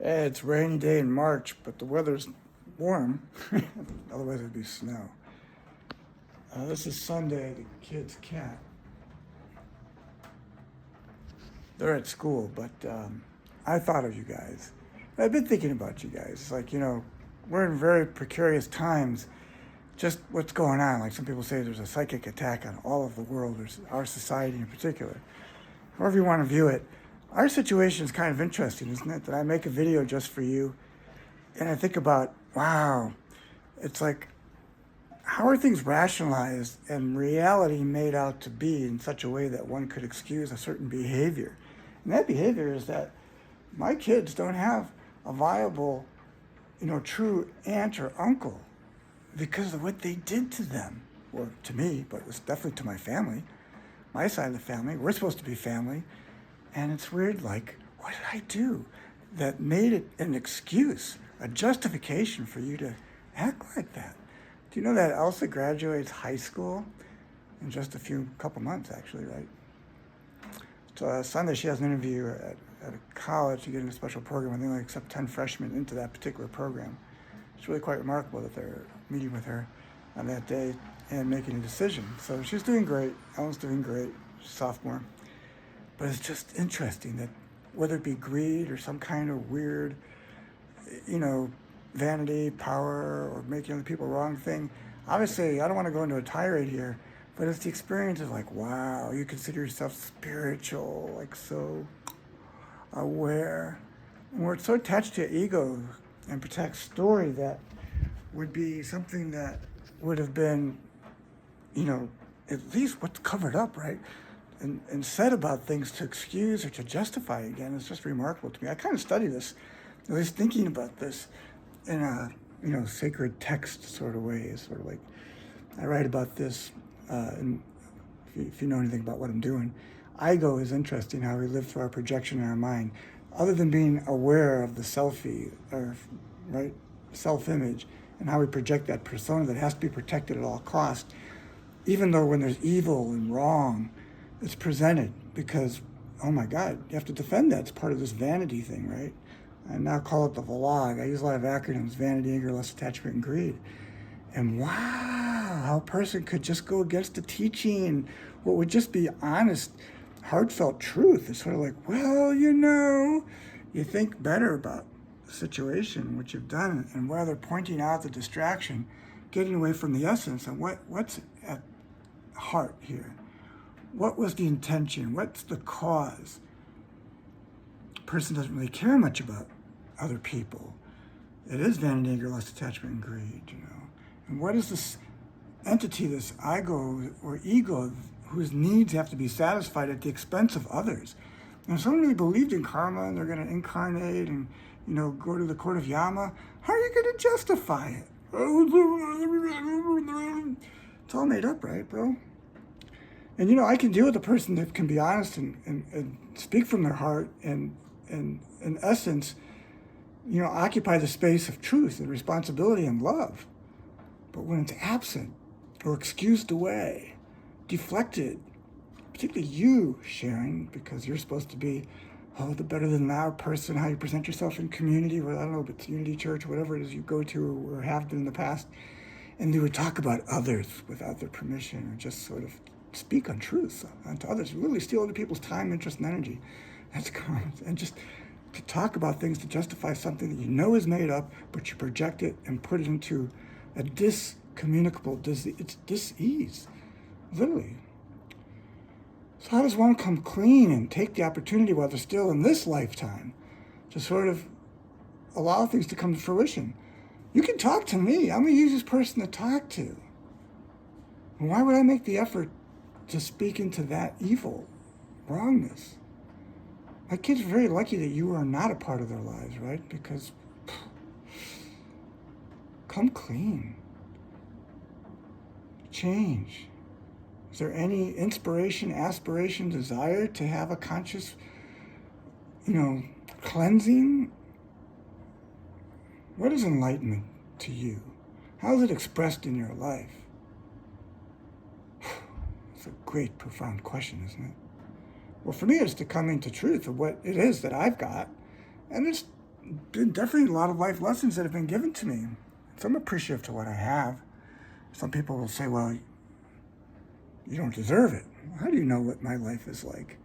It's a rainy day in March, but the weather's warm. Otherwise, it'd be snow. This is Sunday. The kids can't. They're at school, but I thought of you guys. I've been thinking about you guys. It's like, we're in very precarious times. Just what's going on. Like some people say there's a psychic attack on all of the world, or our society in particular. However you want to view it, our situation is kind of interesting, isn't it? That I make a video just for you, and I think about, wow, it's like, how are things rationalized and reality made out to be in such a way that one could excuse a certain behavior? And that behavior is that my kids don't have a viable, true aunt or uncle because of what they did to them, or to me, but it was definitely to my family, my side of the family. We're supposed to be family. And it's weird, like, what did I do that made it an excuse, a justification for you to act like that? Do you know that Elsa graduates high school in just a couple months, actually, right? So Sunday she has an interview at a college to get into a special program, and they only accept 10 freshmen into that particular program. It's really quite remarkable that they're meeting with her on that day and making a decision. So she's doing great. Ellen's doing great. She's a sophomore. But it's just interesting that whether it be greed or some kind of weird, vanity, power, or making other people wrong thing. Obviously, I don't want to go into a tirade here, but it's the experience of like, wow, you consider yourself spiritual, like so aware. And we're so attached to ego and protect story that would be something that would have been, at least what's covered up, right? And said about things to excuse or to justify again is just remarkable to me. I kind of study this, at least thinking about this in a sacred text sort of way. It's sort of like I write about this. And if you know anything about what I'm doing, ego is interesting. How we live through our projection in our mind, other than being aware of the selfie or right self-image and how we project that persona that has to be protected at all costs. Even though when there's evil and wrong, it's presented because, oh my God, you have to defend that. It's part of this vanity thing, right? I now call it the vlog. I use a lot of acronyms: vanity, anger, lust, attachment, and greed. And wow, how a person could just go against the teaching, what would just be honest, heartfelt truth. It's sort of like, well, you think better about the situation, what you've done, and rather pointing out the distraction, getting away from the essence and what's at heart here. What was the intention? What's the cause? A person doesn't really care much about other people. It is vanity, anger, lust, attachment, and greed, And what is this entity, this ego or ego, whose needs have to be satisfied at the expense of others? And if someone really believed in karma and they're going to incarnate and, go to the court of Yama, how are you going to justify it? It's all made up, right, bro? And I can deal with a person that can be honest and speak from their heart and in essence, occupy the space of truth and responsibility and love. But when it's absent or excused away, deflected, particularly you, Sharon, because you're supposed to be, the better than thou person, how you present yourself in community, well, I don't know if it's Unity Church, whatever it is you go to or have been in the past, and they would talk about others without their permission or just sort of speak untruths onto others, really steal other people's time, interest, and energy. That's common. And just to talk about things to justify something that you know is made up, but you project it and put it into a discommunicable, it's dis-ease, literally. So how does one come clean and take the opportunity while they're still in this lifetime to sort of allow things to come to fruition? You can talk to me. I'm the easiest person to talk to. Why would I make the effort to speak into that evil, wrongness? My kids are very lucky that you are not a part of their lives, right? Because come clean. Change. Is there any inspiration, aspiration, desire to have a conscious, cleansing? What is enlightenment to you? How is it expressed in your life? It's a great, profound question, isn't it? Well, for me, it's to come into truth of what it is that I've got, and it's been definitely a lot of life lessons that have been given to me. So I'm appreciative to what I have. Some people will say, well, you don't deserve it. How do you know what my life is like?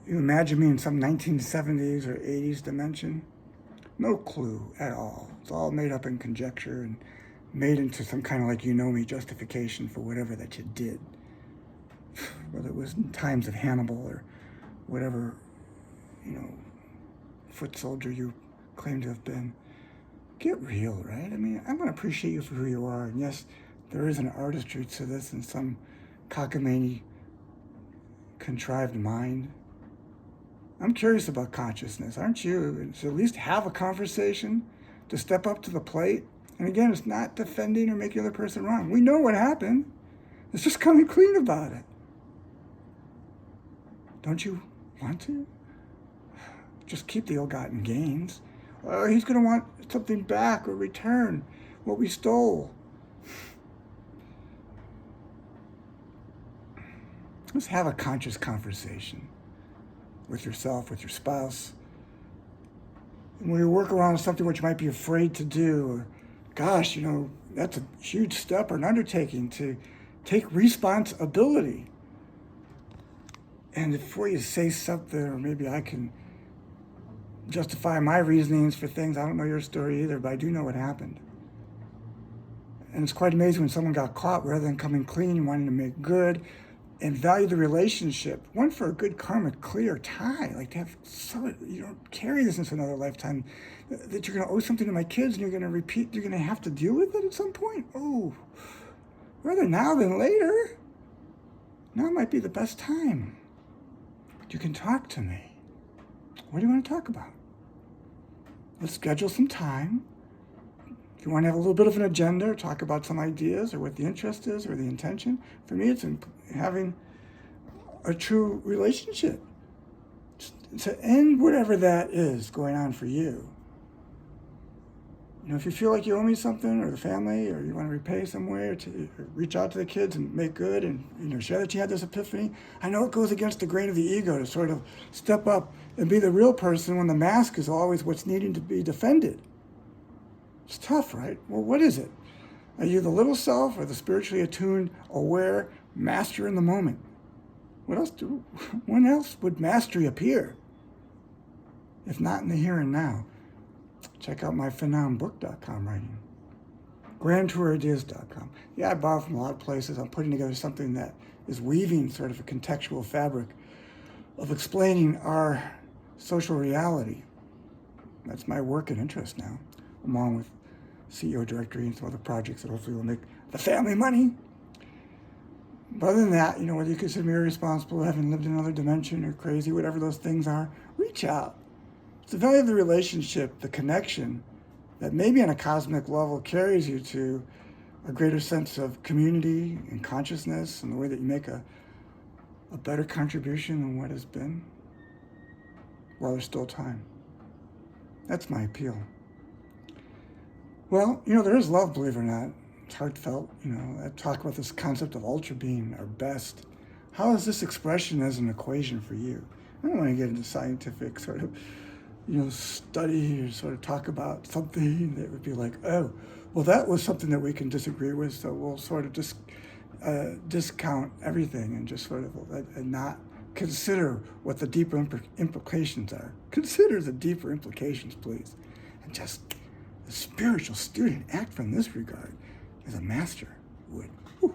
You imagine me in some 1970s or 80s dimension? No clue at all. It's all made up in conjecture and made into some kind of like you know me justification for whatever that you did. Whether it was in times of Hannibal or whatever, you know, foot soldier you claim to have been. Get real, right? I mean, I'm going to appreciate you for who you are. And yes, there is an artistry to this and some cockamamie contrived mind. I'm curious about consciousness, aren't you? To at least have a conversation, to step up to the plate. And again, it's not defending or making the other person wrong. We know what happened. It's just coming clean about it. Don't you want to? Just keep the ill-gotten gains. He's going to want something back or return what we stole. Let's have a conscious conversation with yourself, with your spouse. And when you work around something which you might be afraid to do, or gosh, you know, that's a huge step or an undertaking to take responsibility. And before you say something, or maybe I can justify my reasonings for things, I don't know your story either, but I do know what happened. And it's quite amazing when someone got caught, rather than coming clean, wanting to make good, and value the relationship, one for a good karmic clear tie, like to have so you don't carry this into another lifetime, that you're going to owe something to my kids and you're going to repeat, you're going to have to deal with it at some point. Oh, rather now than later. Now might be the best time. You can talk to me. What do you want to talk about? Let's schedule some time. If you want to have a little bit of an agenda, or talk about some ideas or what the interest is or the intention, for me it's in having a true relationship. To end whatever that is going on for you. You know, if you feel like you owe me something, or the family, or you want to repay some way, or to reach out to the kids and make good, and you know, share that you had this epiphany. I know it goes against the grain of the ego to sort of step up and be the real person when the mask is always what's needing to be defended. It's tough, right? Well, what is it? Are you the little self or the spiritually attuned, aware master in the moment? When else would mastery appear? If not in the here and now. Check out my phenomenbook.com writing. grandtourideas.com. Yeah, I borrow from a lot of places. I'm putting together something that is weaving sort of a contextual fabric of explaining our social reality. That's my work and interest now, along with CEO directory and some other projects that hopefully will make the family money. But other than that, you know, whether you consider me irresponsible, having lived in another dimension, or crazy, whatever those things are, reach out. It's the value of the relationship, the connection, that maybe on a cosmic level carries you to a greater sense of community and consciousness, and the way that you make a better contribution than what has been while there's still time. That's my appeal. Well, you know, there is love, believe it or not. It's heartfelt, you know. I talk about this concept of ultra being our best. How is this expression as an equation for you? I don't want to get into scientific sort of, you know, study or sort of talk about something that would be like, oh, well, that was something that we can disagree with, so we'll sort of discount everything and just sort of and not consider what the deeper implications are. Consider the deeper implications, please. And just the spiritual student act from this regard as a master would. Whew.